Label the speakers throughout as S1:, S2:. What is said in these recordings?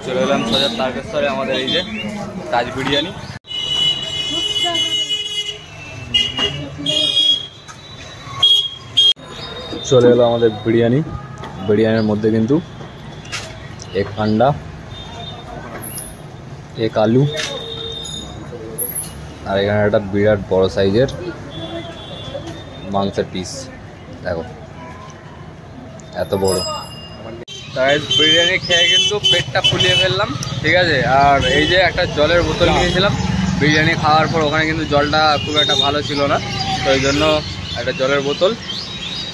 S1: চলে এলাম সোজা তারকেশ্বরে আমাদের এই যে তাজ বিরিয়ানি। চলে এলো আমাদের বিরিয়ানি। বিরিয়ানির মধ্যে কিন্তু এক আন্ডা, এক আলু, আর এখানে একটা বিরাট বড় সাইজের মাংসের পিস। দেখো এত বড়। তাই বিরিয়ানি খেয়ে কিন্তু পেটটা ফুলিয়ে ফেললাম, ঠিক আছে। আর এই যে একটা জলের বোতল নিয়েছিলাম বিরিয়ানি খাওয়ার পর, ওখানে কিন্তু জলটা খুব একটা ভালো ছিল না, তো এই জন্য একটা জলের বোতল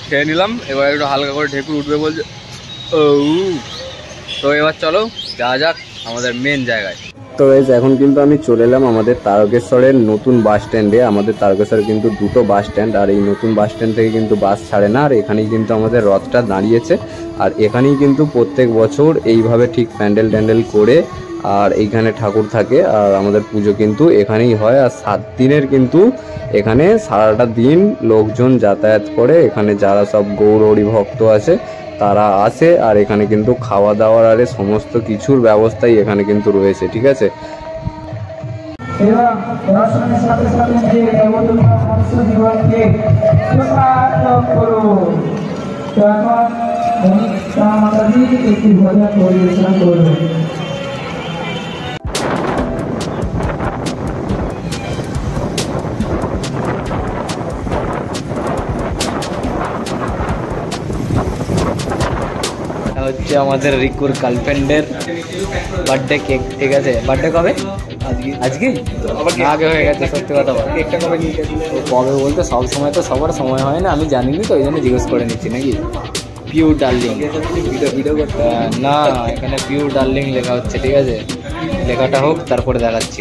S1: খেয়ে নিলাম। এবার একটু হালকা করে ঢেকুর উঠবে বলছে। ও তো এবার চলো যা যাক আমাদের মেন জায়গায়। তো এখন কিন্তু আমি চলে এলাম আমাদের তারকেশ্বরের নতুন বাস স্ট্যান্ডে। আমাদের তারকেশ্বরে কিন্তু দুটো বাস স্ট্যান্ড, আর এই নতুন বাস স্ট্যান্ড থেকে কিন্তু বাস ছাড়ে না। আর এখানেই কিন্তু আমাদের রথটা দাঁড়িয়েছে, আর এখানেই কিন্তু প্রত্যেক বছর এইভাবে ঠিক প্যান্ডেল ট্যান্ডেল করে আর এইখানে ঠাকুর থাকে, আর আমাদের পুজো কিন্তু এখানেই হয়। আর 7 দিনের কিন্তু এখানে সারাটা দিন লোকজন যাতায়াত করে। এখানে যারা সব গৌরহরি ভক্ত আছে তারা আসে, আর এখানে কিন্তু খাওয়া দাওয়ার আরে সমস্ত কিছুর ব্যবস্থাই এখানে কিন্তু রয়েছে, ঠিক আছে। হচ্ছে আমাদের রিকুর গার্লফ্রেন্ডের বার্থডে কেক, ঠিক আছে। বার্থডে কবে? আজকে আগে হয়ে গেছে, সত্যি কথা বল। কেকটা কবে নিয়ে কবে বলতে সব সময় তো সবার সময় হয় না, আমি জানিনি তো, ওই জন্য জিজ্ঞেস করে নিচ্ছি নাকি। পিওর ডার্লিং ভিডিও করতে না, এখানে পিওর ডার্লিং লেখা হচ্ছে, ঠিক আছে। লেখাটা হোক তারপরে দেখাচ্ছি।